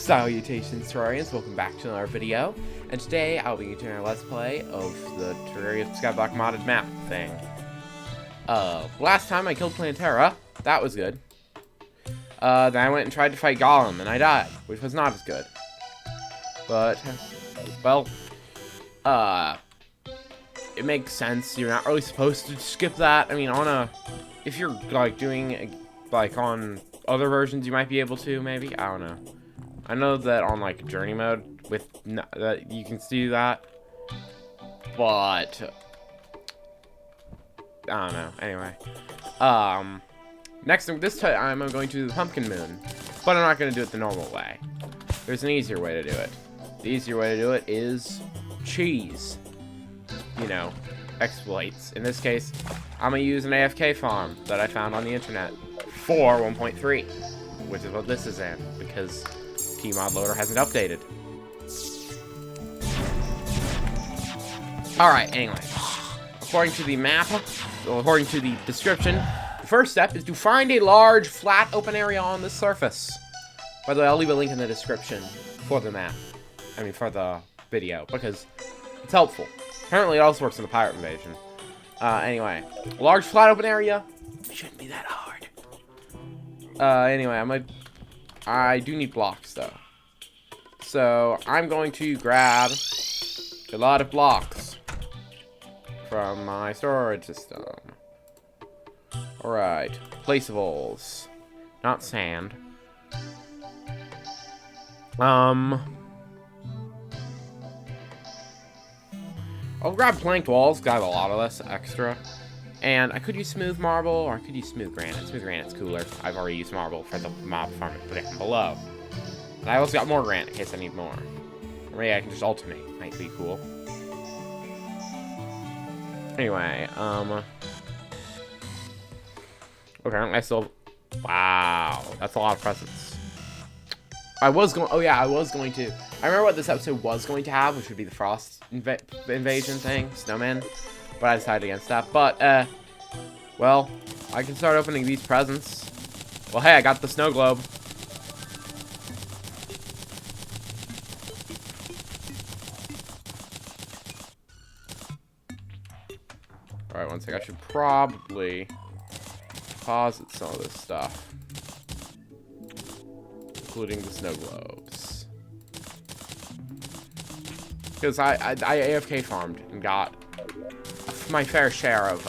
Salutations, Terrarians, welcome back to another video, and today I'll be doing a Let's Play of the Terraria Skyblock modded map thing. Last time I killed Plantera, that was good. Then I went and tried to fight Golem, and I died, which was not as good. But, well, it makes sense, you're not really supposed to skip that. I mean, if you're, like, doing, like, on other versions, you might be able to, maybe, I don't know. I know that on, like, journey mode, that you can do that, but, I don't know, anyway. This time I'm going to do the Pumpkin Moon, but I'm not going to do it the normal way. There's an easier way to do it. The easier way to do it is cheese. You know, exploits. In this case, I'm going to use an AFK farm that I found on the internet for 1.3, which is what this is in, because Mod Loader hasn't updated. Alright, anyway. According to the map, according to the description, the first step is to find a large, flat, open area on the surface. By the way, I'll leave a link in the description for the map. I mean, for the video, because it's helpful. Apparently, it also works in the Pirate Invasion. Anyway. Large, flat, open area. It shouldn't be that hard. Anyway, I do need blocks, though. So, I'm going to grab a lot of blocks from my storage system. Alright. Placeables. Not sand. I'll grab planked walls, got a lot of this extra. And I could use smooth marble, or I could use smooth granite. Smooth granite's cooler. I've already used marble for the mob farm down below. And I also got more granite in case I need more. Or maybe I can just alternate. Might be cool. Anyway, okay, I still... Wow, that's a lot of presents. I was going to... I remember what this episode was going to have, which would be the frost invasion thing, snowman. But I decided against that. But, well, I can start opening these presents. Well, hey, I got the snow globe. Alright, one sec. I should probably deposit some of this stuff, including the snow globes. Because I AFK farmed and got my fair share of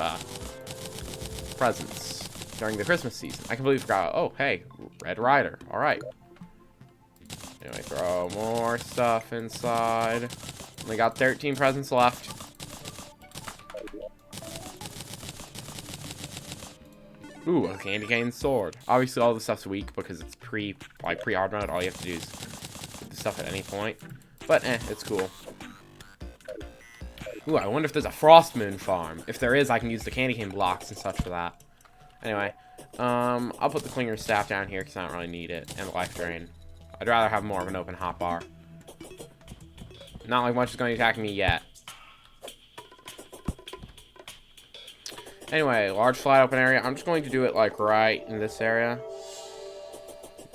presents during the Christmas season. I completely forgot. Oh, hey, Red Rider. All right. Anyway, throw more stuff inside. Only got 13 presents left. Ooh, a candy cane sword. Obviously, all the stuff's weak because it's pre-hard mode. All you have to do is get the stuff at any point. But it's cool. Ooh, I wonder if there's a Frost Moon farm. If there is, I can use the candy cane blocks and such for that. Anyway, I'll put the Clinger Staff down here because I don't really need it, and the Life Drain. I'd rather have more of an open hotbar. Not like much is going to attack me yet. Anyway, large flat open area. I'm just going to do it like right in this area.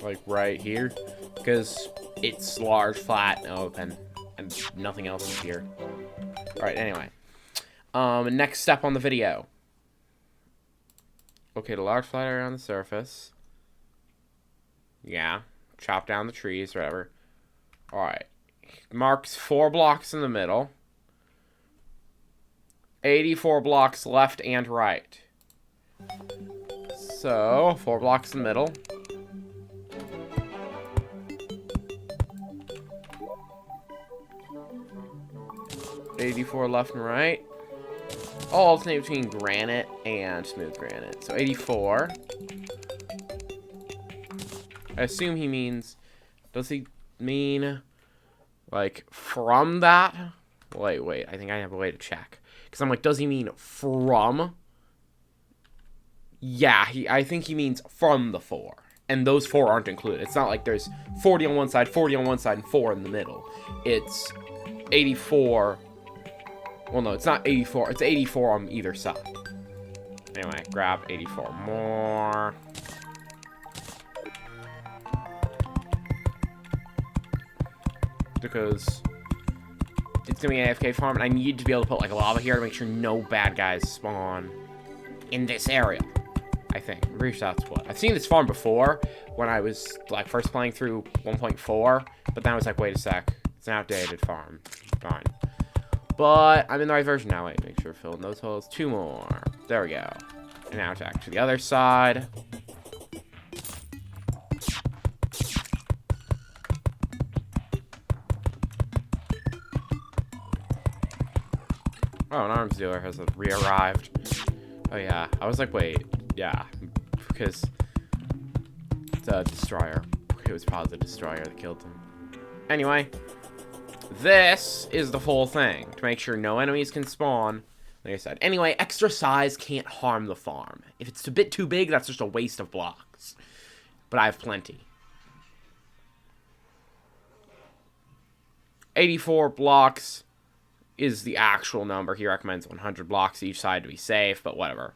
Like right here. Because it's large, flat, and open. And nothing else is here. Alright, anyway. Next step on the video. Okay, the large flat area on the surface. Yeah. Chop down the trees, whatever. Alright. Marks 4 blocks in the middle. 84 blocks left and right. So, 4 blocks in the middle. .84 left and right. I'll alternate between granite and smooth granite. So 84. I assume he means... Does he mean... like, from that? Wait. I think I have a way to check. Because I'm like, does he mean from? Yeah, I think he means from the 4. And those 4 aren't included. It's not like there's 40 on one side, 40 on one side, and 4 in the middle. It's 84. Well, no, it's not 84. It's 84 on either side. Anyway, grab 84 more. because it's gonna be an AFK farm, and I need to be able to put like lava here to make sure no bad guys spawn in this area. I think. I'm pretty sure that's what. I've seen this farm before when I was like first playing through 1.4, but then I was like, wait a sec, it's an outdated farm. Fine. But I'm in the right version now. Wait, make sure to fill in those holes. 2 more. There we go. And now attack to the other side. Oh, an arms dealer has re-arrived. Oh yeah, I was like, wait, yeah, because the destroyer. It was probably the destroyer that killed him. Anyway, this is the full thing to make sure no enemies can spawn. Like I said. Anyway, extra size can't harm the farm. If it's a bit too big, that's just a waste of blocks. But I have plenty. 84 blocks is the actual number. He recommends 100 blocks each side to be safe, but whatever.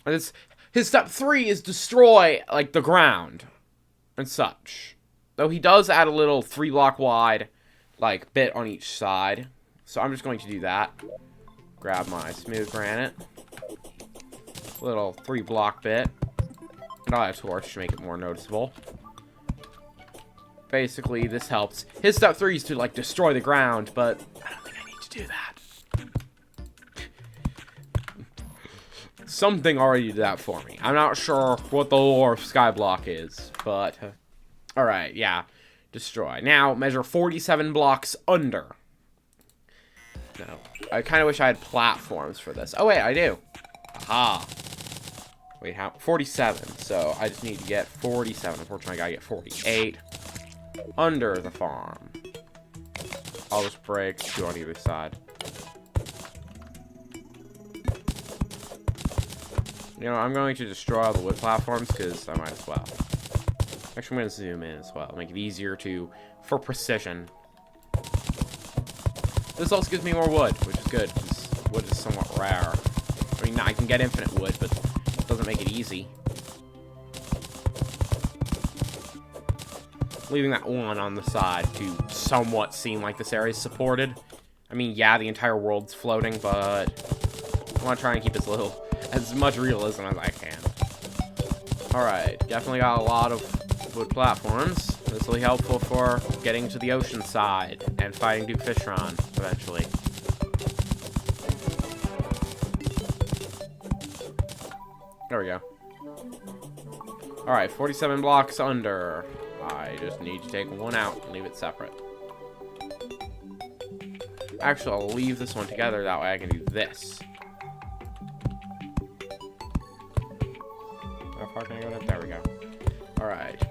And his step 3 is destroy, like, the ground and such. Though he does add a little 3-block wide, like, bit on each side. So I'm just going to do that. Grab my smooth granite. Little 3-block bit. And I'll add a torch to make it more noticeable. Basically, this helps. His step 3 is to, like, destroy the ground, but I don't think I need to do that. Something already did that for me. I'm not sure what the lore of Skyblock is, but... Alright, yeah. Destroy. Now, measure 47 blocks under. No. I kind of wish I had platforms for this. Oh, wait, I do. Aha. Wait, how? 47. So, I just need to get 47. Unfortunately, I gotta get 48. Under the farm. I'll just break 2 on either side. You know, I'm going to destroy all the wood platforms because I might as well. Actually, I'm going to zoom in as well. Make it easier for precision. This also gives me more wood, which is good, because wood is somewhat rare. I mean, I can get infinite wood, but it doesn't make it easy. Leaving that 1 on the side to somewhat seem like this area is supported. I mean, yeah, the entire world's floating, but I want to try and keep as much realism as I can. Alright, definitely got a lot of wood platforms. This will be helpful for getting to the ocean side and fighting Duke Fishron eventually. There we go. Alright, 47 blocks under. I just need to take 1 out and leave it separate. Actually, I'll leave this one together. That way I can do this. How far can I go down? There we go. Alright.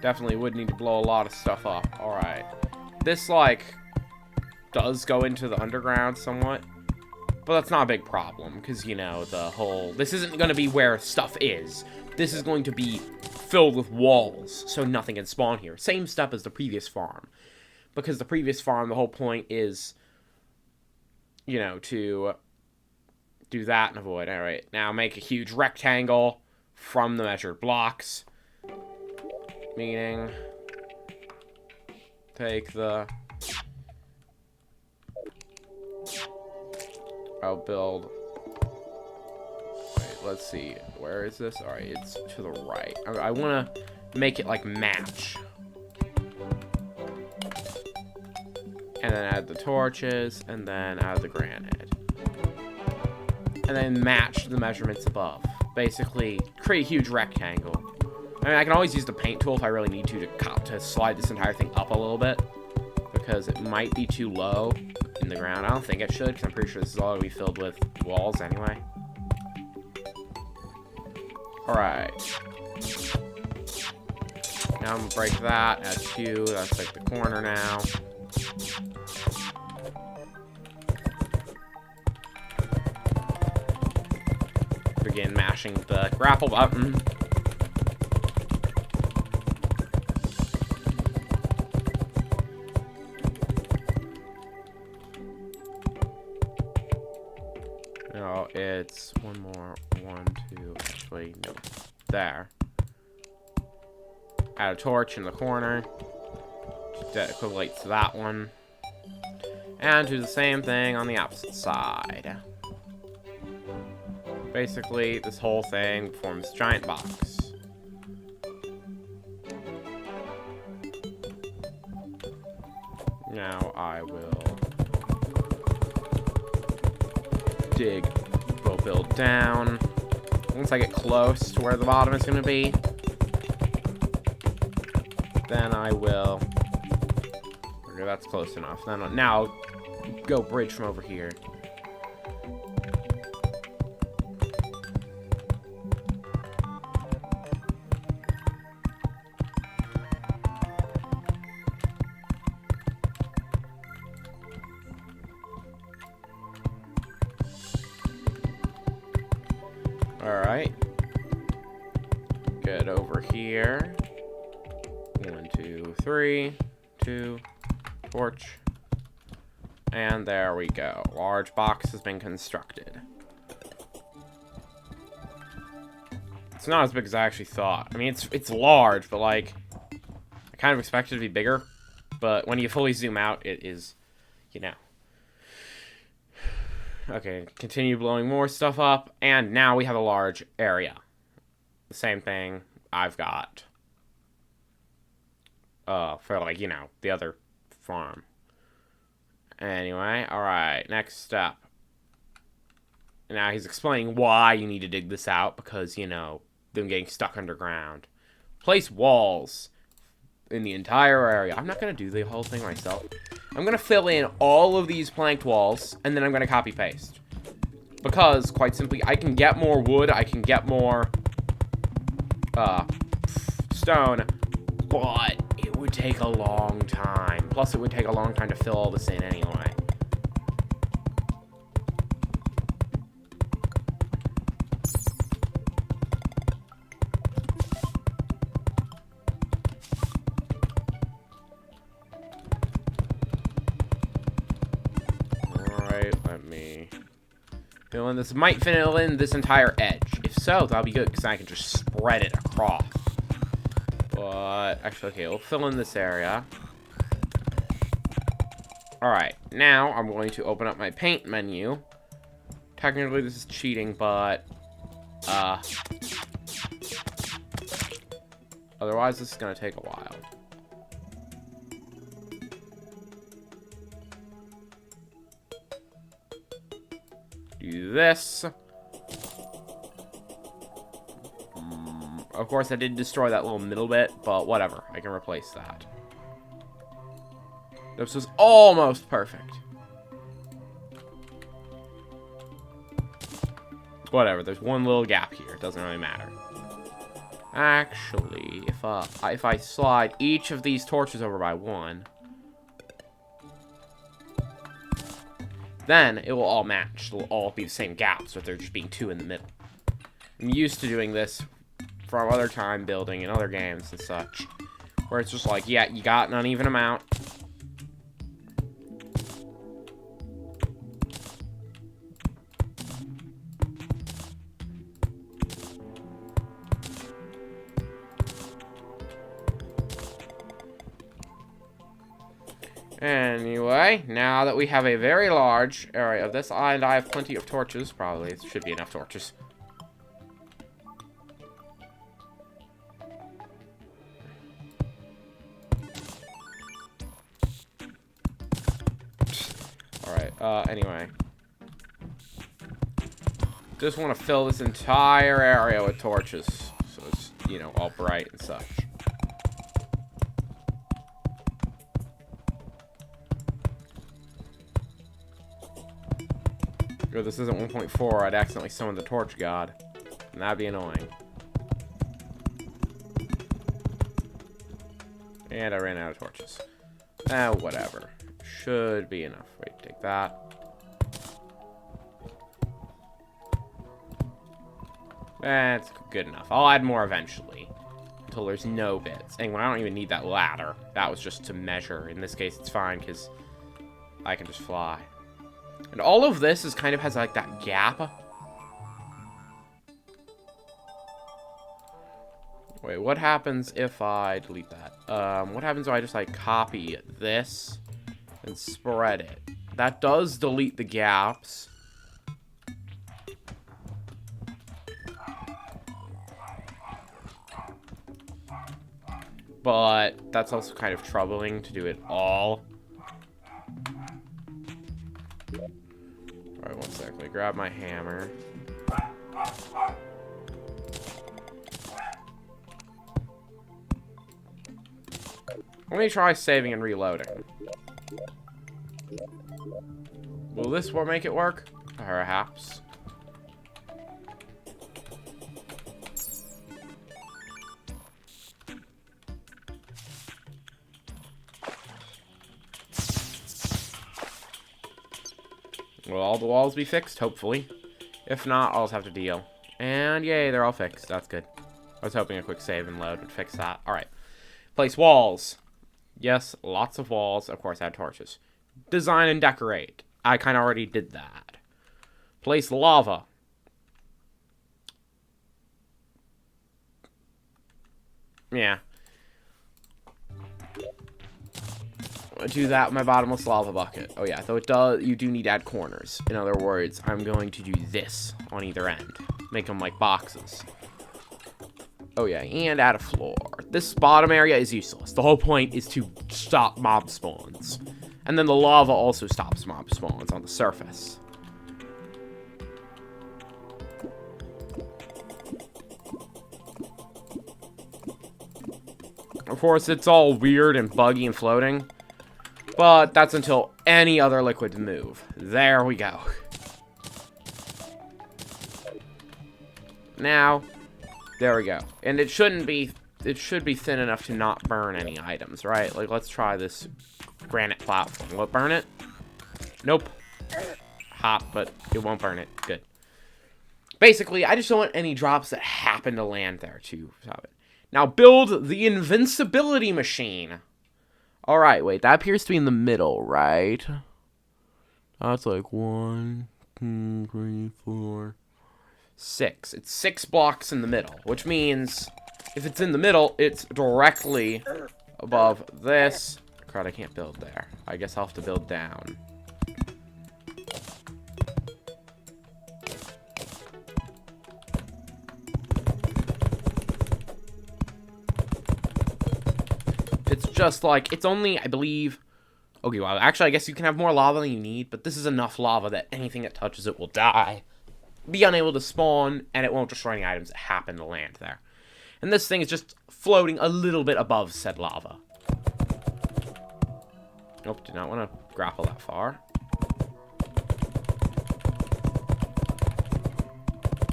Definitely would need to blow a lot of stuff up. Alright. This, like, does go into the underground somewhat. But that's not a big problem, because, you know, this isn't going to be where stuff is. This is going to be filled with walls, so nothing can spawn here. Same step as the previous farm. Because the previous farm, the whole point is, you know, to do that and avoid. Alright, now make a huge rectangle from the measured blocks. Meaning, take the... I'll build... Wait, let's see. Where is this? Alright, it's to the right. I want to make it, like, match. And then add the torches, and then add the granite. And then match the measurements above. Basically, create a huge rectangle. I mean, I can always use the paint tool if I really need to slide this entire thing up a little bit. Because it might be too low in the ground. I don't think it should, because I'm pretty sure this is all going to be filled with walls anyway. Alright. Now I'm going to break that, add 2, that's like the corner now. Begin mashing the grapple button. No, it's one more. 1, 2, actually, no. There. Add a torch in the corner. That equates to that one. And do the same thing on the opposite side. Basically, this whole thing forms a giant box. Now I will dig, we'll build down. Once I get close to where the bottom is going to be, then I will... Okay, that's close enough. Then now, go bridge from over here. Alright. Get over here. 1, 2, 3. 2. Torch. And there we go. Large box has been constructed. It's not as big as I actually thought. I mean, it's large, but like, I kind of expected it to be bigger. But when you fully zoom out, it is, you know. Okay, continue blowing more stuff up, and now we have a large area. The same thing I've got. For like, you know, the other farm. Anyway, alright, next step. Now he's explaining why you need to dig this out, because, you know, them getting stuck underground. Place walls in the entire area. I'm not going to do the whole thing myself. I'm going to fill in all of these planked walls, and then I'm going to copy paste. Because, quite simply, I can get more wood, I can get more stone, but it would take a long time. Plus, it would take a long time to fill all this in anyway. Fill in this. Might fill in this entire edge. If so, that'll be good, because I can just spread it across. But, actually, okay, we'll fill in this area. Alright, now I'm going to open up my paint menu. Technically, this is cheating, but, otherwise, this is going to take a while. Do this. Of course, I did destroy that little middle bit, but whatever. I can replace that. This was almost perfect. Whatever, there's one little gap here. It doesn't really matter. Actually, if I slide each of these torches over by one, then it will all match. It'll all be the same gaps, with there just being two in the middle. I'm used to doing this from other time building in other games and such, where it's just like, yeah, you got an uneven amount. Anyway, now that we have a very large area of this, and I have plenty of torches, probably it should be enough torches. Alright, anyway. Just want to fill this entire area with torches, so it's, you know, all bright and such. If this isn't 1.4, I'd accidentally summon the torch god. And that'd be annoying. And I ran out of torches. Whatever. Should be enough. Wait, take that. That's good enough. I'll add more eventually. Until there's no bits. And when I don't even need that ladder. That was just to measure. In this case, it's fine, because I can just fly. And all of this is kind of has like that gap. Wait, what happens if I delete that? What happens if I just like copy this and spread it? That does delete the gaps. But that's also kind of troubling to do it all. Alright, one sec. Let me grab my hammer. Let me try saving and reloading. Will this make it work? Perhaps. Will all the walls be fixed? Hopefully. If not, I'll just have to deal. And yay, they're all fixed. That's good. I was hoping a quick save and load would fix that. Alright. Place walls. Yes, lots of walls. Of course, add torches. Design and decorate. I kind of already did that. Place lava. Yeah. Do that with my bottomless lava bucket. Oh yeah, though it does, you do need to add corners. In other words, I'm going to do this on either end. Make them like boxes. Oh yeah, and add a floor. This bottom area is useless. The whole point is to stop mob spawns. And then the lava also stops mob spawns on the surface. Of course, it's all weird and buggy and floating. But that's until any other liquid move. There we go. Now, there we go. And it should be thin enough to not burn any items, right? Like, let's try this granite platform. Will it burn it? Nope. Hot, but it won't burn it. Good. Basically, I just don't want any drops that happen to land there to stop it. Now, build the invincibility machine. Alright, wait, that appears to be in the middle, right? That's like 1, 2, 3, 4, 6. It's 6 blocks in the middle, which means if it's in the middle, it's directly above this. Crud, I can't build there. I guess I'll have to build down. It's just like, it's only, I believe... Okay, well, actually, I guess you can have more lava than you need, but this is enough lava that anything that touches it will die, be unable to spawn, and it won't destroy any items that happen to land there. And this thing is just floating a little bit above said lava. Nope, do not want to grapple that far.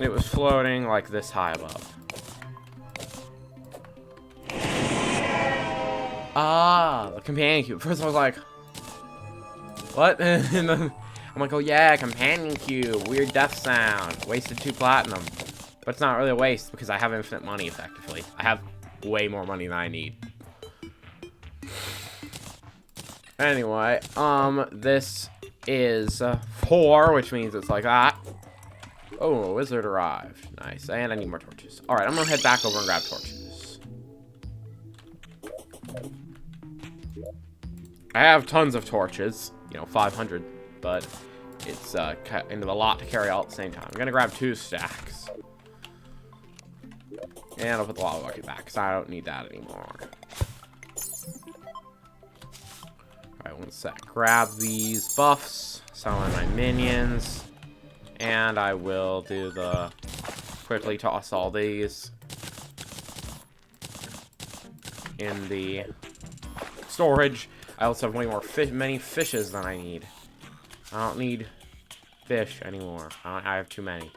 It was floating like this high above. Ah, the companion cube. First I was like, what? And then I'm like, oh yeah, companion cube. Weird death sound. Wasted 2 platinum. But it's not really a waste because I have infinite money, effectively. I have way more money than I need. Anyway, this is 4, which means it's like that. Oh, a wizard arrived. Nice. And I need more torches. Alright, I'm gonna head back over and grab torches. I have tons of torches, you know, 500, but it's kind of a lot to carry all at the same time. I'm gonna grab 2 stacks. And I'll put the lava bucket back, because I don't need that anymore. Alright, one sec. Grab these buffs, summon my minions, and I will do the... quickly toss all these in the storage. I also have way more many fishes than I need. I don't need fish anymore. I have too many.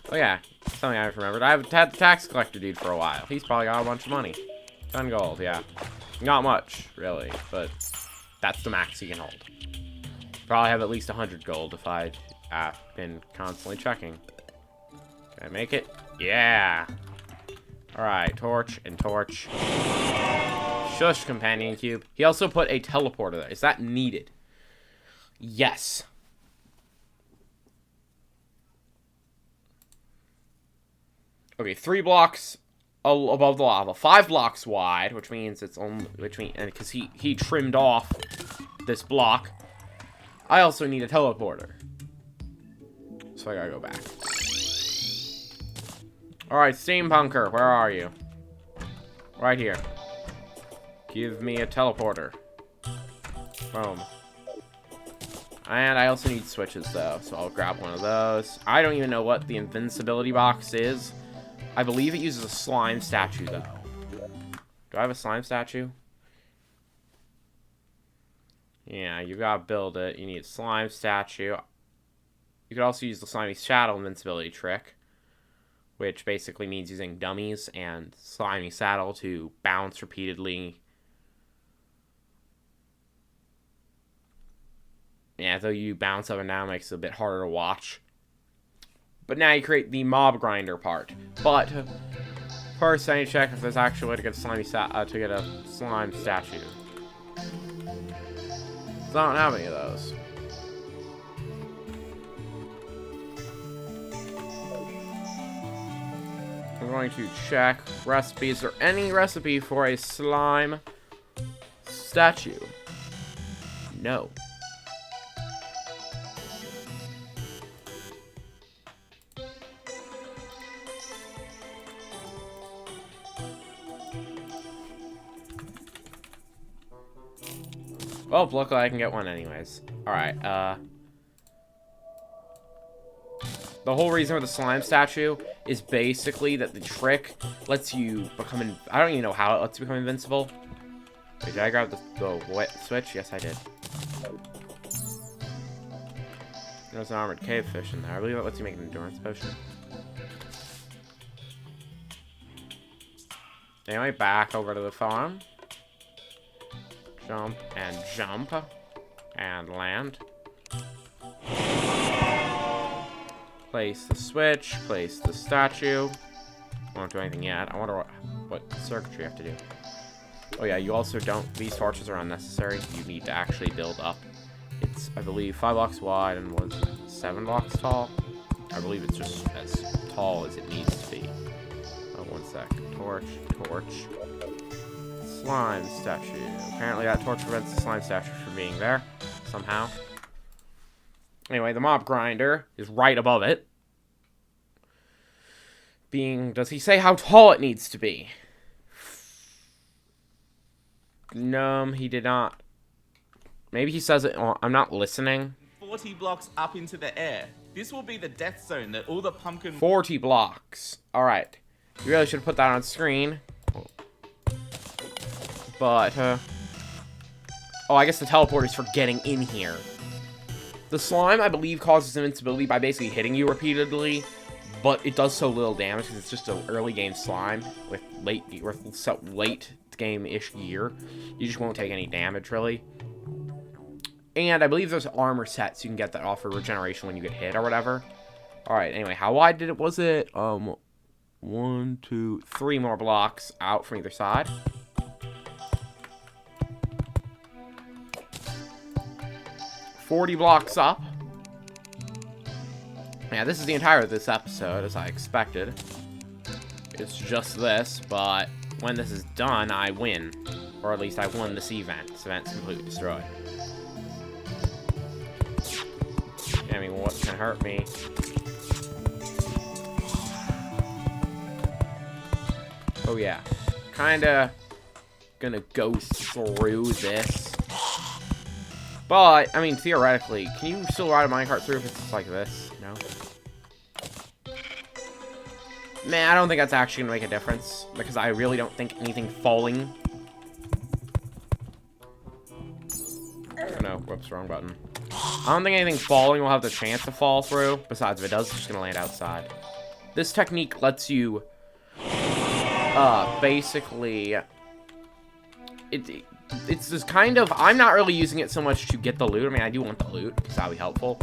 Oh yeah, something I've remembered. I've had the tax collector dude for a while. He's probably got a bunch of money. 10 gold, yeah. Not much, really, but that's the max he can hold. Probably have at least 100 gold if I'd been constantly checking. Can I make it? Yeah! Alright, torch and torch. Shush, companion cube. He also put a teleporter there. Is that needed? Yes. Okay, 3 blocks above the lava, 5 blocks wide, which means it's only and because he trimmed off this block. I also need a teleporter, so I gotta go back. All right, steampunker, where are you? Right here. Give me a teleporter. Boom. And I also need switches, though, so I'll grab one of those. I don't even know what the invincibility box is. I believe it uses a slime statue, though. Do I have a slime statue? Yeah, you gotta build it. You need a slime statue. You could also use the slimy saddle invincibility trick, which basically means using dummies and slimy saddle to bounce repeatedly. Yeah, though you bounce up and down, makes it a bit harder to watch. But now you create the mob grinder part. But first, I need to check if there's actually a way to get a slime statue. So I don't have any of those. I'm going to check recipes. Is there any recipe for a slime statue? No. Well, luckily I can get one anyways. Alright, the whole reason for the slime statue is basically that the trick lets you become I don't even know how it lets you become invincible. Wait, did I grab the wet switch? Yes, I did. There's an armored cave fish in there. I believe it lets you make an endurance potion. Anyway, back over to the farm. Jump and land. Place the switch, place the statue. Won't do anything yet. I wonder what circuitry you have to do. Oh yeah, you also don't, these torches are unnecessary. You need to actually build up. It's, I believe, 5 blocks wide and was 7 blocks tall. I believe it's just as tall as it needs to be. Oh, 1 sec. Torch. Slime statue. Apparently that torch prevents the slime statue from being there, somehow. Anyway, the mob grinder is right above it. Does he say how tall it needs to be? No, he did not. Maybe he says it, I'm not listening. 40 blocks up into the air. This will be the death zone that all the pumpkin... 40 blocks. Alright. You really should have put that on screen. But, oh, I guess the teleport is for getting in here. The slime, I believe, causes invincibility by basically hitting you repeatedly, but it does so little damage because it's just an early game slime with late game-ish gear. You just won't take any damage, really. And I believe there's armor sets you can get that offer regeneration when you get hit or whatever. Alright, anyway, how wide was it? 1, 2, 3 more blocks out from either side. $40 blocks up. Yeah, this is the entirety of this episode, as I expected. It's just this, but when this is done, I win. Or at least I won this event. This event's completely destroyed. I mean, what can hurt me? Oh yeah. Kinda gonna go through this. But, I mean, theoretically, can you still ride a minecart through if it's like this? No? Man, I don't think that's actually gonna make a difference. Because I really don't think anything falling... Oh no, whoops, wrong button. I don't think anything falling will have the chance to fall through. Besides, if it does, it's just gonna land outside. This technique lets you... basically... It's just kind of... I'm not really using it so much to get the loot. I mean, I do want the loot, because that'll be helpful.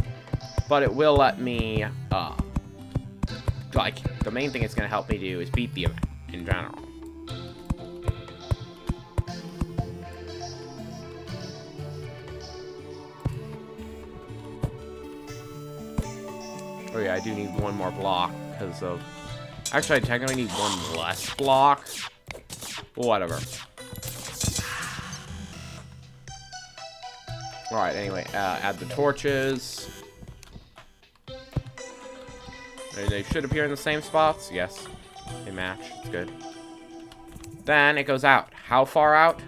But it will let me, like, the main thing it's going to help me do is beat the event in general. Oh yeah, I do need one more block, because of... Actually, I technically need one less block. Whatever. Alright, anyway, add the torches. They should appear in the same spots. Yes, they match. It's good. Then it goes out. How far out?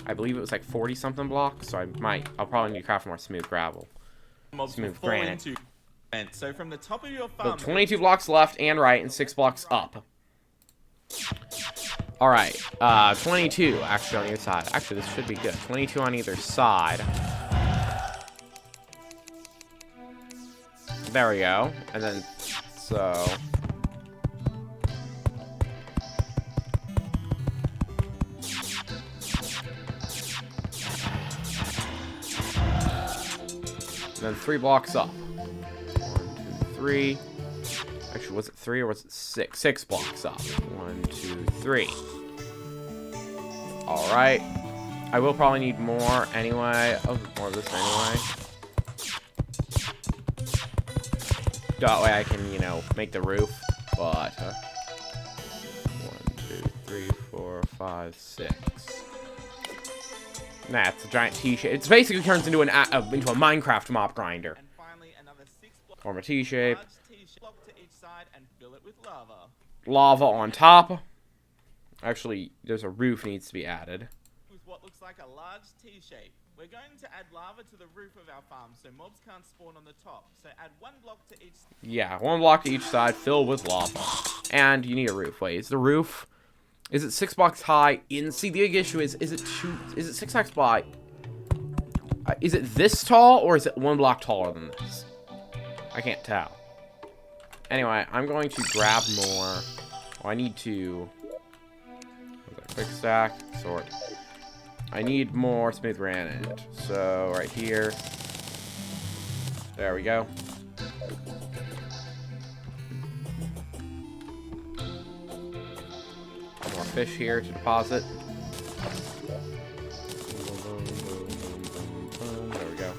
I believe it was like 40-something blocks, so I'll probably need to craft more smooth gravel. Mobs Smooth will fall granite. into vent. So from the top of your farm, So 22 blocks left and right, and 6 blocks up. Alright, 22 actually on either side. Actually, this should be good. 22 on either side. There we go. And then, so... And then 3 blocks up. 1, 2, 3. Actually, was it 3 or was it 6? 6 blocks up. 1, 2, 3. Alright. I will probably need more anyway. Oh, more of this anyway. That way I can, you know, make the roof. But, 1, 2, 3, 4, 5, 6. Nah, it's a giant T-shape. It basically turns into a Minecraft mop grinder. and finally another 6 blocks. Form a T-shape. Large T-shape block to each side and fill it with lava. Lava on top. Actually, there's a roof needs to be added. With what looks like a large T-shape. We're going to add lava to the roof of our farm so mobs can't spawn on the top. So add 1 block to each. Yeah, 1 block to each side, filled with lava. And you need a roof. Wait, is the roof... Is it 6 blocks high? See, the big issue is it 6 blocks high? Is it this tall, or is it 1 block taller than this? I can't tell. Anyway, I'm going to grab more. Oh, I need to... Quick stack, sort. I need more smooth granite. So, right here. There we go. More fish here to deposit. There we go.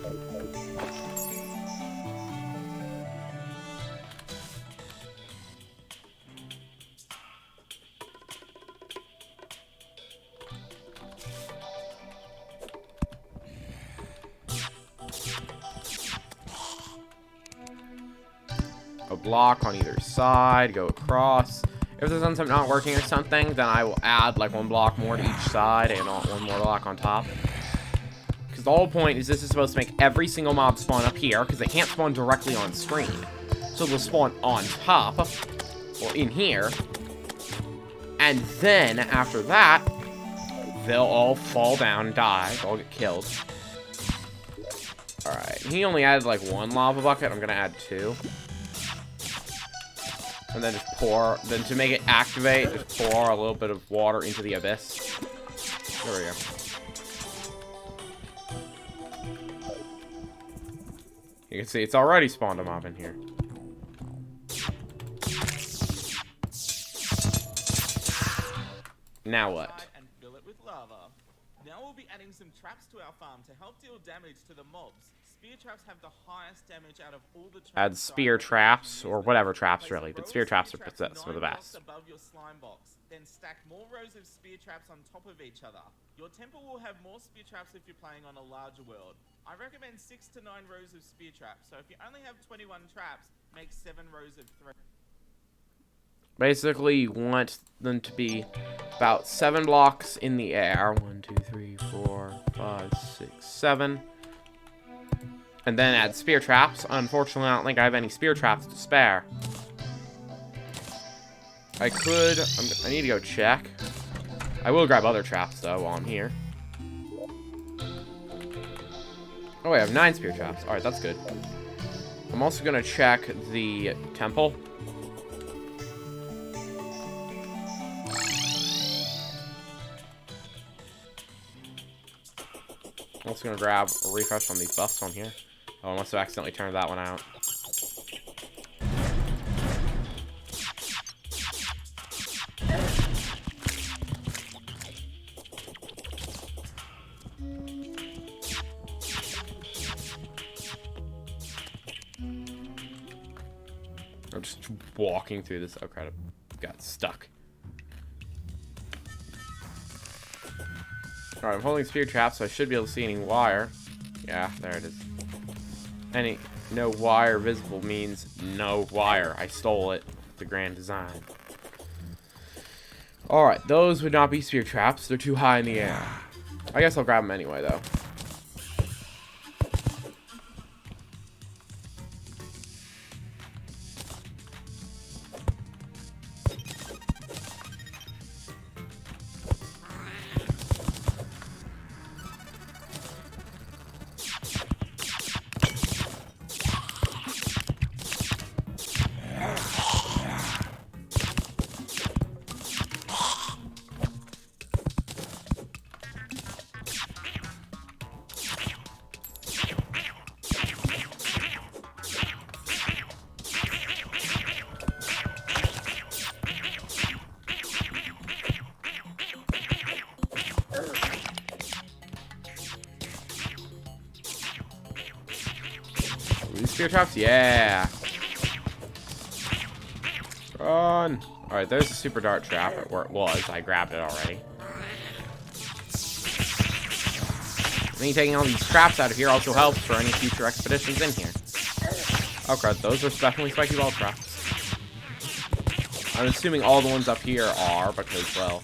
A block on either side, go across. If there's something not working or something, then I will add like 1 block more to each side and 1 more block on top. Because the whole point is this is supposed to make every single mob spawn up here, because they can't spawn directly on screen. So they'll spawn on top, or in here. And then, after that, they'll all fall down and die. They'll all get killed. Alright, he only added like 1 lava bucket. I'm gonna add 2. And then just pour, then to make it activate, just pour a little bit of water into the abyss. There we go. You can see it's already spawned a mob in here. Now what? And fill it with lava. Now we'll be adding some traps to our farm to help deal damage to the mobs. Spear traps have the highest damage out of all the traps. Add spear traps, or whatever traps really, but spear traps are the best. Above your slime box. Then stack more rows of spear traps on top of each other. Your temple will have more spear traps if you're playing on a larger world. I recommend 6 to 9 rows of spear traps, so if you only have 21 traps, make 7 rows of 3. Basically, you want them to be about 7 blocks in the air. 1, 2, 3, 4, 5, 6, 7. And then add spear traps. Unfortunately, I don't think I have any spear traps to spare. I could... I need to go check. I will grab other traps, though, while I'm here. Oh, wait, I have 9 spear traps. Alright, that's good. I'm also going to check the temple. I'm also going to grab a refresh on these buffs on here. Oh, I must have accidentally turned that one out. I'm just walking through this. Oh, crap. got stuck. Alright, I'm holding spear trap, so I should be able to see any wire. Yeah, there it is. No wire visible means no wire. I stole it. The grand design. Alright, those would not be spear traps. They're too high in the air. I guess I'll grab them anyway, though. Spear traps? Yeah. Run. Alright, there's a super dart trap where it was. I grabbed it already. Me taking all these traps out of here also helps for any future expeditions in here. Oh crud, those are definitely spiky ball traps. I'm assuming all the ones up here are, because, well,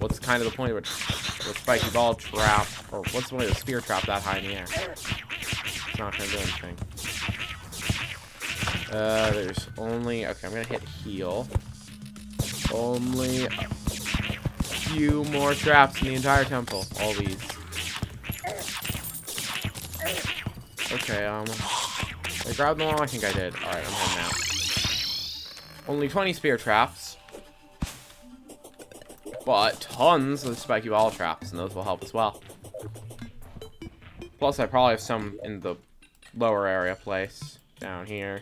what's kind of the point of a spiky ball trap, or what's the point of a spear trap that high in the air? It's not gonna do anything. There's only... Okay, I'm gonna hit heal. Only a few more traps in the entire temple. All these. Okay, I grabbed them all? I think I did. Alright, I'm heading out. Only 20 spear traps. But tons of spiky ball traps, and those will help as well. Plus, I probably have some in the lower area place. Down here.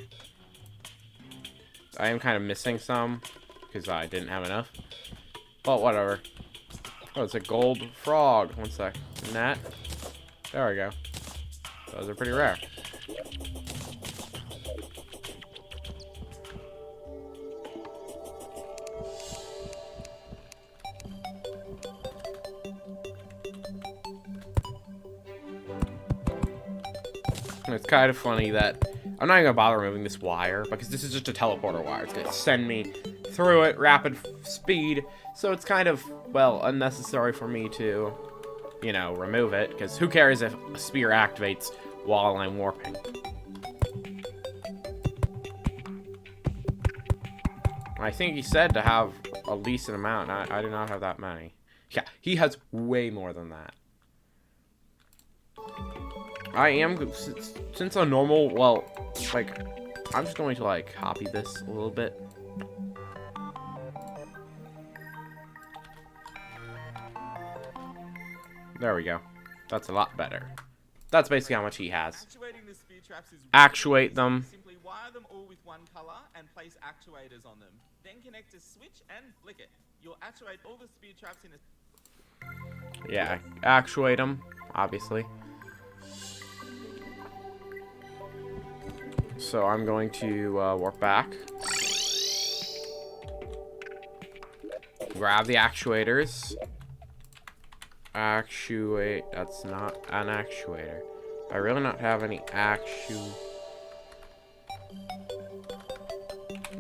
I am kind of missing some, because I didn't have enough. But whatever. Oh, it's a gold frog. One sec. Net. There we go. Those are pretty rare. It's kind of funny that I'm not even gonna bother removing this wire, because this is just a teleporter wire. It's gonna send me through it, rapid speed, so it's kind of, well, unnecessary for me to, you know, remove it, because who cares if a spear activates while I'm warping. I think he said to have a decent amount, and I do not have that many. Yeah, he has way more than that. I am, since a normal, well, like, I'm just going to, like, copy this a little bit. There we go. That's a lot better. That's basically how much he has. Actuating the spear traps is Actuate them. Simply wire them all with one color and place actuators on them. Then connect a switch and flick it. You'll actuate all the spear traps in a... Yeah, actuate them, obviously. So I'm going to warp back. Grab the actuators. Actuate. That's not an actuator. I really not have any Do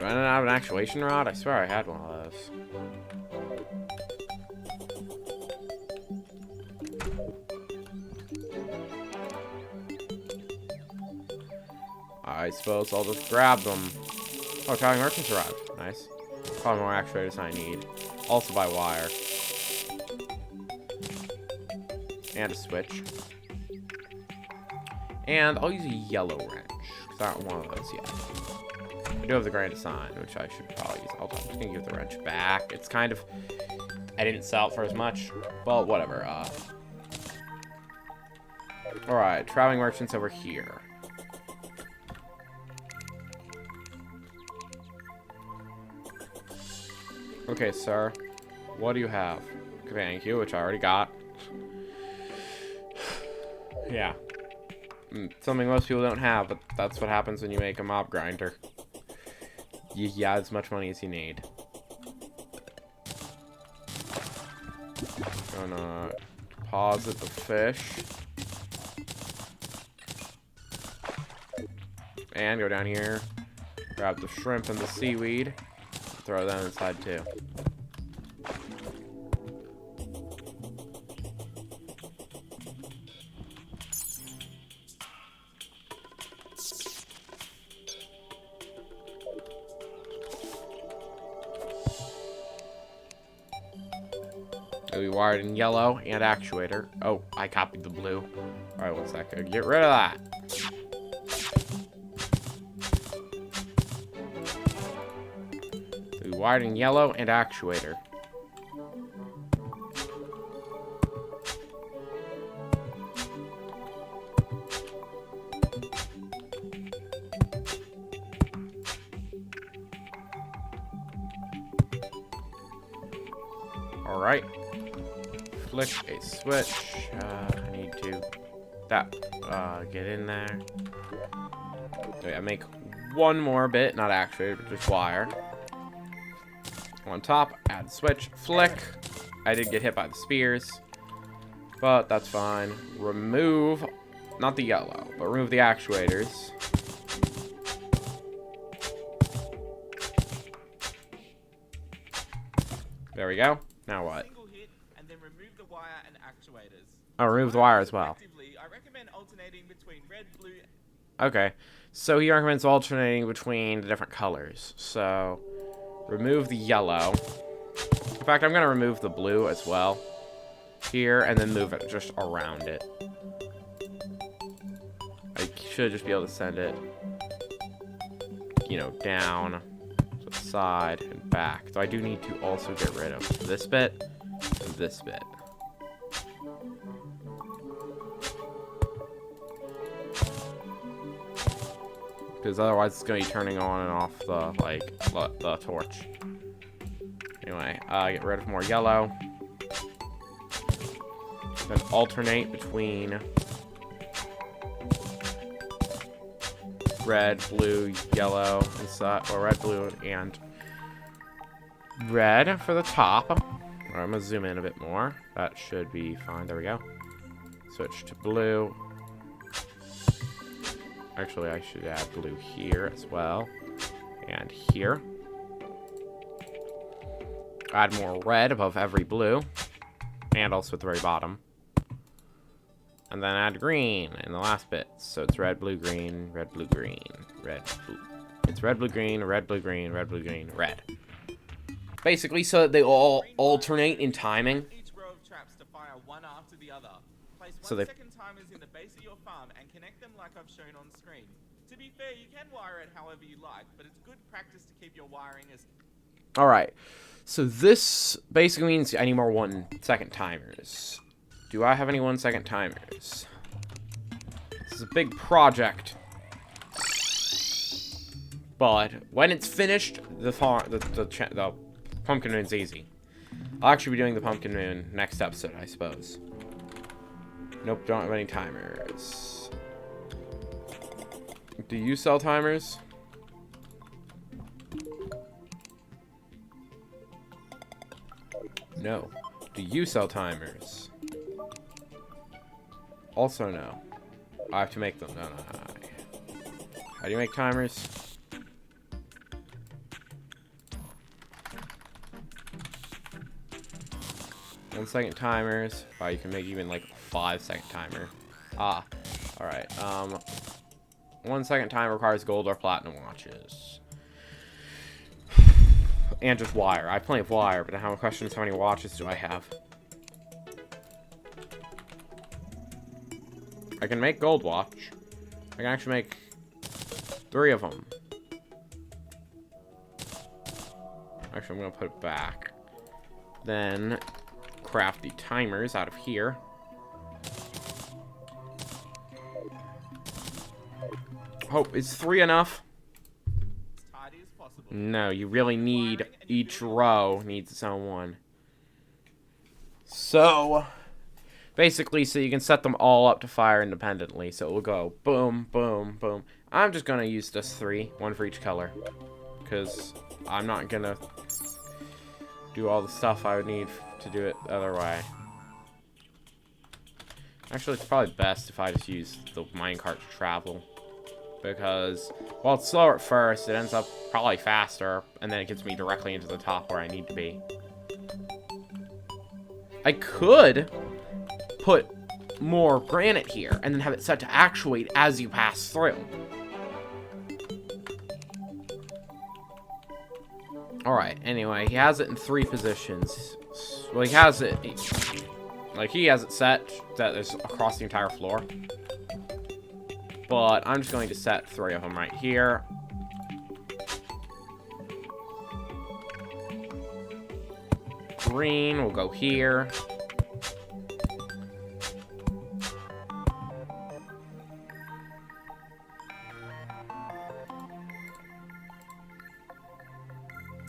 I not have an actuation rod? I swear I had one of those. I suppose I'll just grab them. Oh, traveling merchants arrived. Nice. Probably more actuators than I need. Also by wire. And a switch. And I'll use a yellow wrench. Because I don't want one of those yet. I do have the grand design, which I should probably use. I'm just going to give the wrench back. It's kind of... I didn't sell it for as much. Well, whatever. Alright, traveling merchants over here. Okay, sir. What do you have? Thank you, which I already got. Yeah. Something most people don't have, but that's what happens when you make a mob grinder. Yeah, as much money as you need. Gonna deposit the fish. And go down here. Grab the shrimp and the seaweed. Throw them inside too. It'll be wired in yellow and actuator. Oh, I copied the blue. Alright, one second. Get rid of that. It'll be wired in yellow and actuator. Alright. Flick a switch. I need to get in there. Okay, I make one more bit, not actuator, but just wire. On top, add switch, flick. I did get hit by the spears, but that's fine. Remove, not the yellow, but remove the actuators. There we go. Now what? And then remove the wire and actuators. Oh, remove the wire as well. I recommend alternating between red, blue. Okay, so he recommends alternating between the different colors. So, remove the yellow. In fact, I'm gonna remove the blue as well. Here, and then move it just around it. I should just be able to send it, you know, down to the side and back. So I do need to also get rid of this bit and this bit. Because otherwise it's going to be turning on and off the torch. Anyway, get rid of more yellow. Then alternate between red, blue, yellow, or red, blue, and red for the top. Alright, I'm going to zoom in a bit more. That should be fine. There we go. Switch to blue. Actually, I should add blue here as well. And here. Add more red above every blue. And also at the very bottom. And then add green in the last bit. So it's red, blue, green, red, blue, green, red, blue. It's red, blue, green, red, blue, green, red, blue, green, red. Basically, so that they all alternate in timing. Each row of traps to fire one after the other. Place So 1 second timers in the base of your farm and connect them like I've shown on screen. To be fair, you can wire it however you like, but it's good practice to keep your wiring as... Alright, so this basically means I need more 1 second timers. Do I have any 1 second timers? This is a big project. But when it's finished, the pumpkin moon's easy. I'll actually be doing the pumpkin moon next episode, I suppose. Nope, don't have any timers. Do you sell timers? No. Do you sell timers? Also no. I have to make them, don't I? How do you make timers? One second timers. Wow, you can make even like 5 second timer. Ah, alright. 1 second time requires gold or platinum watches. And just wire. I have plenty of wire, but I have a question: how many watches do I have? I can make gold watch. I can actually make 3 of them. Actually, I'm gonna put it back. Then craft the timers out of here. Hope, is 3 enough? as tidy as possible. No, you really need, each row needs its own one. So, basically, so you can set them all up to fire independently. So it will go boom, boom, boom. I'm just going to use just 3, 1 for each color. Because I'm not going to do all the stuff I would need to do it the other way. Actually, it's probably best if I just use the minecart to travel. Because, while it's slower at first, it ends up probably faster, and then it gets me directly into the top where I need to be. I could put more granite here, and then have it set to actuate as you pass through. Alright, anyway, he has it in 3 positions. Well, he has it... Like, he has it set that is across the entire floor. But I'm just going to set 3 of them right here. Green will go here.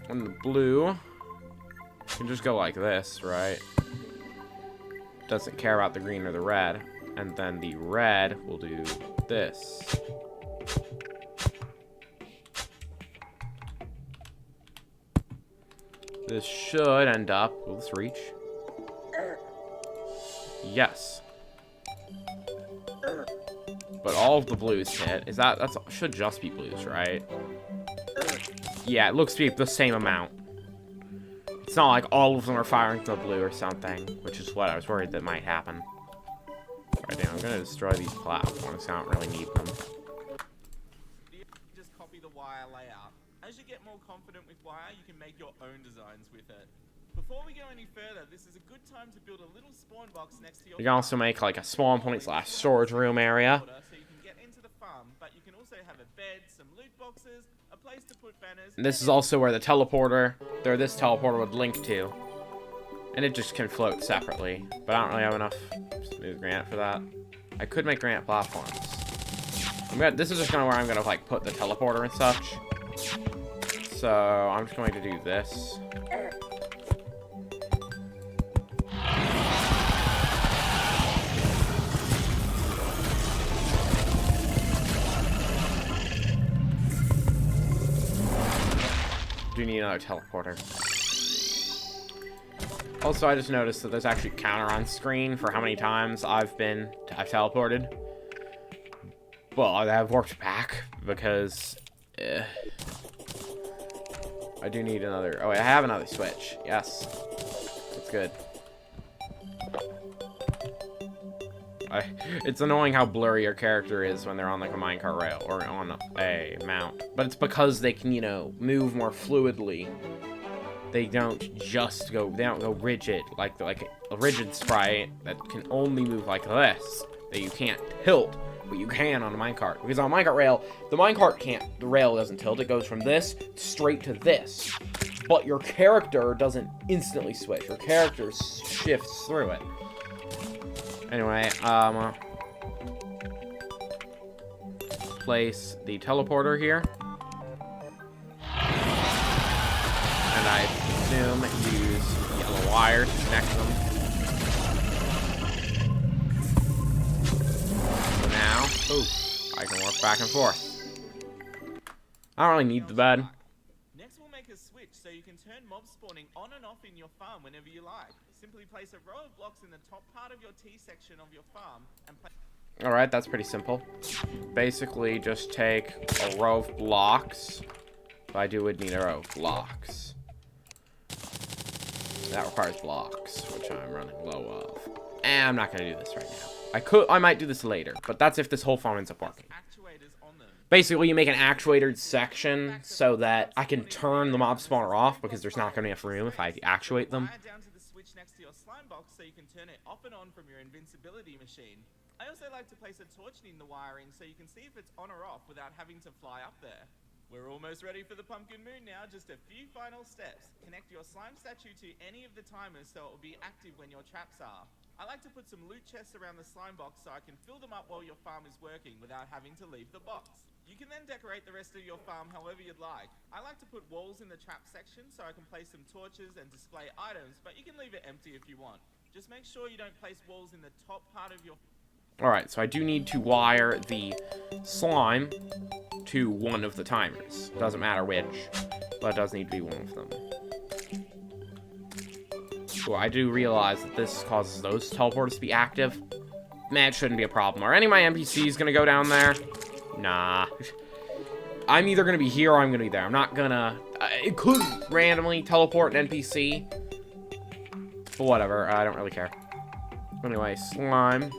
And the blue can just go like this, right? Doesn't care about the green or the red. And then the red will do this. This should end up... Will this reach? Yes. But all of the blues hit. Is that... That should just be blues, right? Yeah, it looks to be the same amount. It's not like all of them are firing to the blue or something, which is what I was worried that might happen. Right now, I'm gonna destroy these platforms. I don't really need them. Just copy the wire layout. As you get more confident with wire, you can make your own designs with it. Before we go any further, this is a good time to build a little spawn box next to your You can also make like a spawn point / storage room area. So you can get into the farm, but you can also have a bed, some loot boxes, a place to put banners. And this is also where the teleporter, this teleporter would link to. And it just can float separately. But I don't really have enough smooth granite for that. I could make granite platforms. This is just where I'm gonna like put the teleporter and such. So I'm just going to do this. Do need another teleporter. Also, I just noticed that there's actually a counter on screen for how many times I've teleported. Well, I've warped back because I do need another. Oh, wait, I have another switch. Yes, that's good. It's annoying how blurry your character is when they're on like a minecart rail or on a mount, but it's because they can, you know, move more fluidly. They don't go rigid like a rigid sprite that can only move like this. That you can't tilt, but you can on a minecart. Because on a minecart rail, the rail doesn't tilt. It goes from this straight to this. But your character doesn't instantly switch. Your character shifts through it. Anyway, place the teleporter here. And I assume use yellow wire to connect them. So now, I can walk back and forth. I don't really need the bed. Next, we'll make a switch so you can turn mob spawning on and off in your farm whenever you like. Simply place a row of blocks in the top part of your T section of your farm and place... Alright, that's pretty simple. Basically, just take a row of blocks. But I would need a row of blocks. That requires blocks, which I'm running low of. And I'm not going to do this right now. I might do this later, but that's if this whole farm ends up working. Basically, you make an actuated section so that I can turn the mob spawner off because there's not going to be enough room if I actuate them. Next to your slime box so you can turn it off and on from your invincibility machine. I also like to place a torch in the wiring so you can see if it's on or off without having to fly up there. We're almost ready for the pumpkin moon now, just a few final steps. Connect your slime statue to any of the timers so it will be active when your traps are. I like to put some loot chests around the slime box so I can fill them up while your farm is working without having to leave the box. You can then decorate the rest of your farm however you'd like. I like to put walls in the trap section so I can place some torches and display items, but you can leave it empty if you want. Just make sure you don't place walls in the top part of your... Alright, so I do need to wire the slime to one of the timers. Doesn't matter which, but it does need to be one of them. Ooh, I do realize that this causes those teleporters to be active. Man, it shouldn't be a problem. Are any of my NPCs gonna go down there? Nah. I'm either gonna be here or I'm gonna be there. I'm not gonna... it could randomly teleport an NPC. But whatever, I don't really care. Anyway, slime.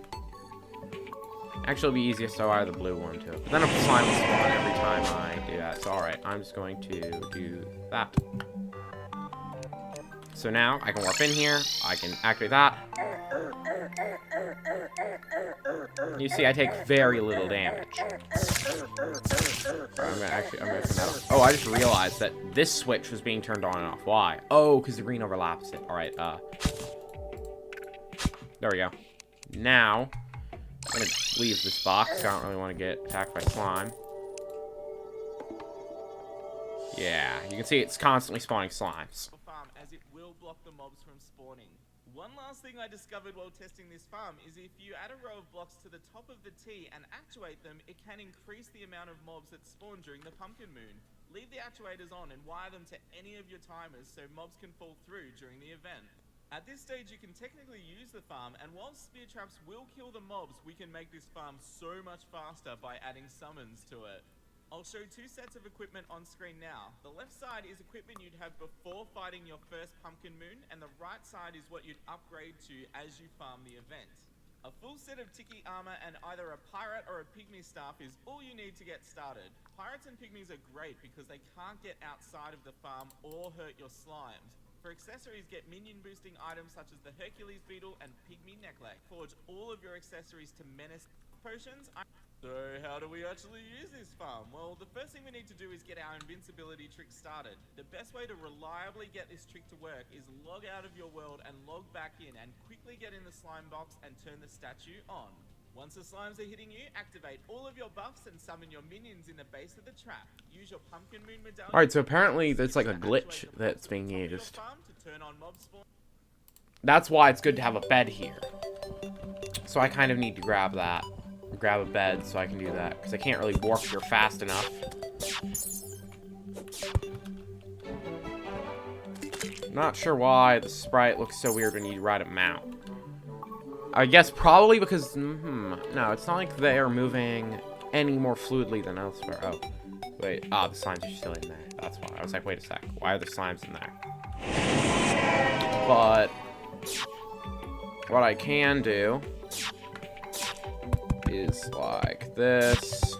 Actually, it'll be easiest to fire the blue one, too. But then a slime will spawn every time I do that. So, alright, I'm just going to do that. So now, I can warp in here. I can activate that. You see, I take very little damage. I'm gonna come out. Oh, I just realized that this switch was being turned on and off. Why? Oh, because the green overlaps it. Alright, there we go. Now, I'm gonna leave this box. I don't really want to get attacked by slime. Yeah, you can see it's constantly spawning slimes. Farm, as it will block the mobs from spawning. One last thing I discovered while testing this farm is if you add a row of blocks to the top of the T and actuate them, it can increase the amount of mobs that spawn during the pumpkin moon. Leave the actuators on and wire them to any of your timers so mobs can fall through during the event. At this stage, you can technically use the farm, and while spear traps will kill the mobs, we can make this farm so much faster by adding summons to it. I'll show two sets of equipment on screen now. The left side is equipment you'd have before fighting your first pumpkin moon, and the right side is what you'd upgrade to as you farm the event. A full set of Tiki armor and either a pirate or a pygmy staff is all you need to get started. Pirates and pygmies are great because they can't get outside of the farm or hurt your slimes. For accessories, get minion boosting items such as the Hercules beetle and pygmy necklace. Forge all of your accessories to menace potions. So how do we actually use this farm? Well, the first thing we need to do is get our invincibility trick started. The best way to reliably get this trick to work is log out of your world and log back in and quickly get in the slime box and turn the statue on. Once the slimes are hitting you, activate all of your buffs and summon your minions in the base of the trap. Use your pumpkin moon medallion. Alright, so apparently there's like a glitch that's being used. That's why it's good to have a bed here. So I kind of need to grab that. Grab a bed so I can do that, because I can't really warp here fast enough. Not sure why the sprite looks so weird when you ride a mount. I guess probably because, no, it's not like they are moving any more fluidly than elsewhere. Oh, wait, the slimes are still in there. That's why. I was like, wait a sec, why are the slimes in there? But what I can do is like this.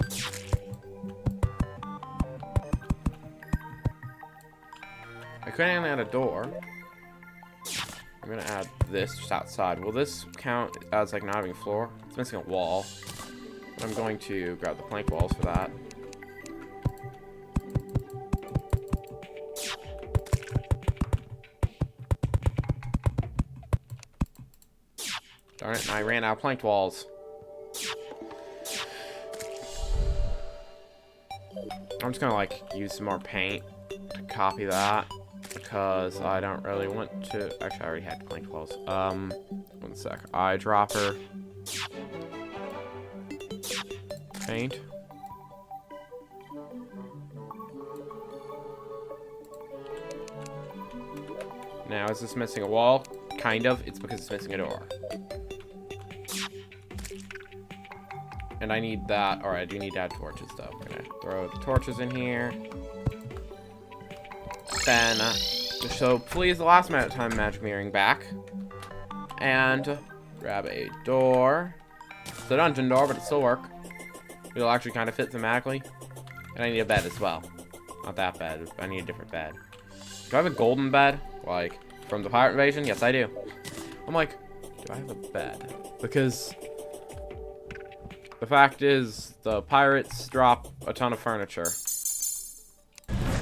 I couldn't add a door. I'm gonna add this just outside. Will this count as like not having a floor? It's missing a wall. I'm going to grab the plank walls for that. Darn it, I ran out of planked walls. I'm just gonna like use some more paint to copy that because I don't really want to. Actually, I already had planked walls. One sec. Eyedropper. Paint. Now, is this missing a wall? Kind of. It's because it's missing a door. And I need that. Alright, I do need to add torches, though. I'm gonna throw the torches in here. Then, so please, the last amount of time magic mirroring back. And grab a door. It's a dungeon door, but it'll still work. It'll actually kind of fit thematically. And I need a bed as well. Not that bed. I need a different bed. Do I have a golden bed? Like, from the pirate invasion? Yes, I do. I'm like, do I have a bed? Because the fact is, the pirates drop a ton of furniture.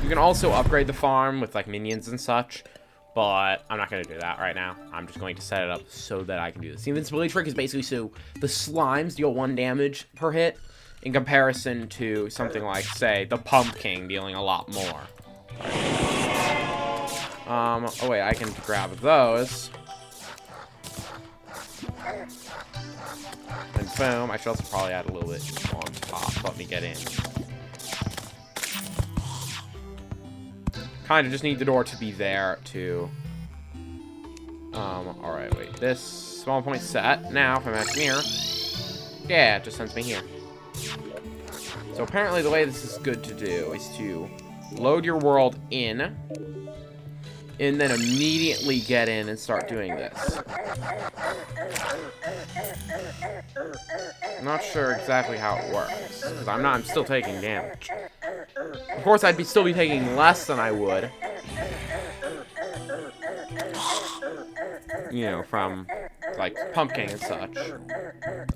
You can also upgrade the farm with, like, minions and such. But I'm not going to do that right now. I'm just going to set it up so that I can do this. The invincibility trick is basically so the slimes deal 1 damage per hit in comparison to something like, say, the pumpkin dealing a lot more. Oh wait, I can grab those. And boom, I should also probably add a little bit on top. Let me get in. Kind of just need the door to be there to Alright, wait. This spawn point set. Now, if I'm back here, yeah, it just sends me here. So apparently the way this is good to do is to load your world in, and then immediately get in and start doing this. I'm not sure exactly how it works, because I'm still taking damage. Of course, I'd still be taking less than I would, you know, from, like, pumpkin and such.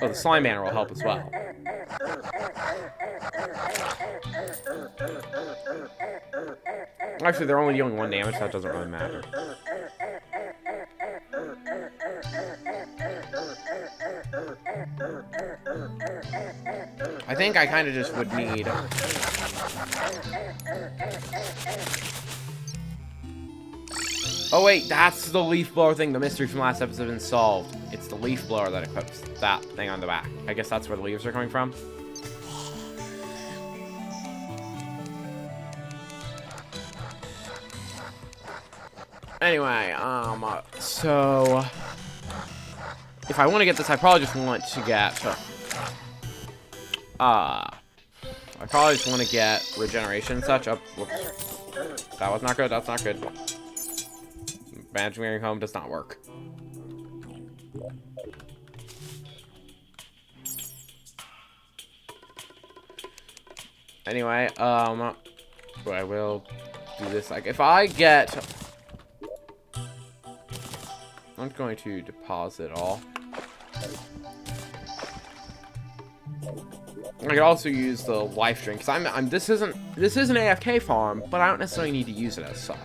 Oh, the slime banner will help as well. Actually, they're only dealing 1 damage, so that doesn't really matter. I think I kind of just would need... Oh wait, that's the leaf blower thing. The mystery from last episode has been solved. It's the leaf blower that equips that thing on the back. I guess that's where the leaves are coming from. Anyway, so if I want to get this, I probably just want to get, I probably just want to get regeneration and such. Whoops. That was not good. That's not good. Imagineering home does not work. Anyway, I will do this. Like, if I get... I'm going to deposit all. I could also use the life drink, because this is an AFK farm, but I don't necessarily need to use it as such.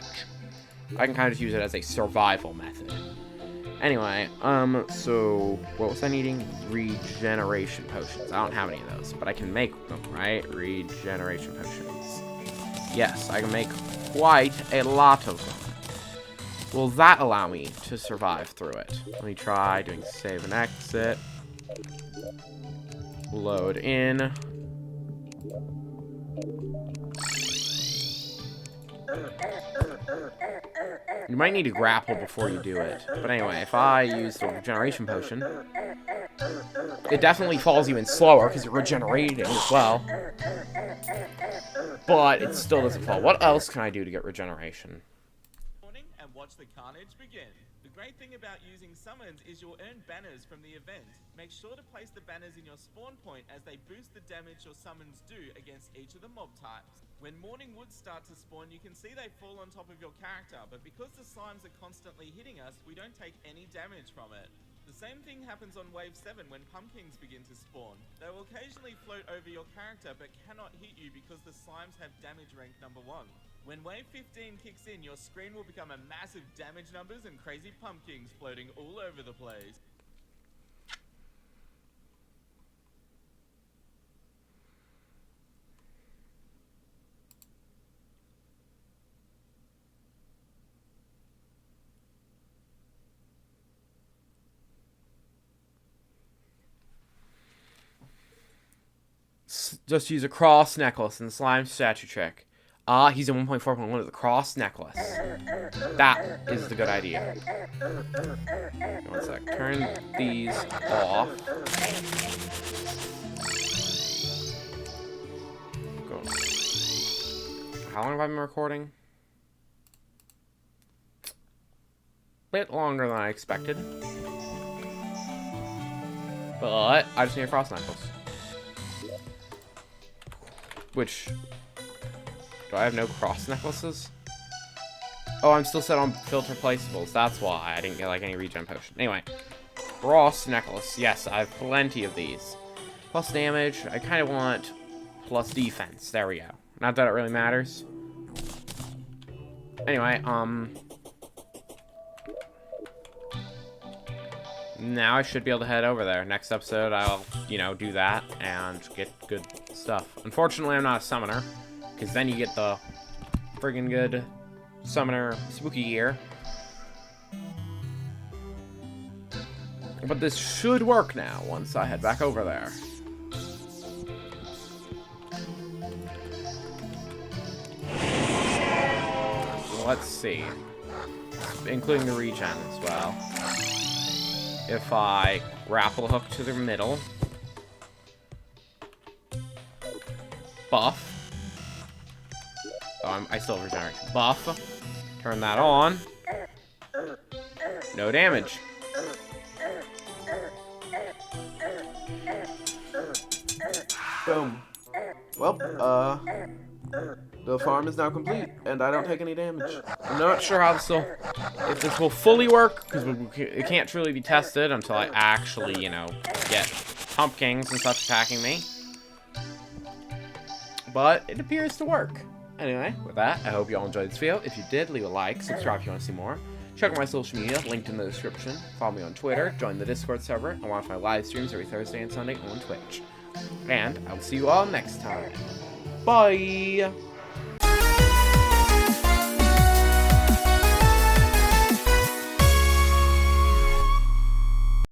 I can kind of use it as a survival method. Anyway, so what was I needing? Regeneration potions. I don't have any of those, but I can make them, right? Regeneration potions. Yes, I can make quite a lot of them. Will that allow me to survive through it? Let me try doing save and exit. Load in. You might need to grapple before you do it. But anyway, if I use the regeneration potion, it definitely falls even slower because you're regenerating as well. But it still doesn't fall. What else can I do to get regeneration? And watch the carnage begin. The great thing about using summons is you'll earn banners from the event. Make sure to place the banners in your spawn point as they boost the damage your summons do against each of the mob types. When morning woods start to spawn, you can see they fall on top of your character, but because the slimes are constantly hitting us, we don't take any damage from it. The same thing happens on Wave 7 when pumpkins begin to spawn. They will occasionally float over your character, but cannot hit you because the slimes have damage rank number 1. When Wave 15 kicks in, your screen will become a massive damage numbers and crazy pumpkins floating all over the place. Just use a cross necklace and slime statue trick. He's in 1.4.1 of the cross necklace. That is the good idea. One sec. Turn these off. Go. How long have I been recording? Bit longer than I expected. But I just need a cross necklace. Which... do I have no cross necklaces? Oh, I'm still set on filter placeables. That's why I didn't get, like, any regen potion. Anyway. Cross necklace. Yes, I have plenty of these. Plus damage. I kind of want plus defense. There we go. Not that it really matters. Anyway, now I should be able to head over there. Next episode, I'll, you know, do that and get good stuff. Unfortunately, I'm not a summoner. Because then you get the friggin' good summoner spooky gear. But this should work now once I head back over there. Let's see. including the regen as well. If I grapple hook to the middle, buff. Oh, I still regenerate. Buff. Turn that on. No damage. Boom. Well, the farm is now complete, and I don't take any damage. I'm not sure how if this will fully work, because it can't truly be tested until I actually, you know, get pumpkins and such attacking me. But it appears to work. Anyway, with that, I hope you all enjoyed this video. If you did, leave a like, subscribe if you want to see more. Check out my social media, linked in the description. Follow me on Twitter, join the Discord server, and watch my live streams every Thursday and Sunday on Twitch. And I will see you all next time. Bye!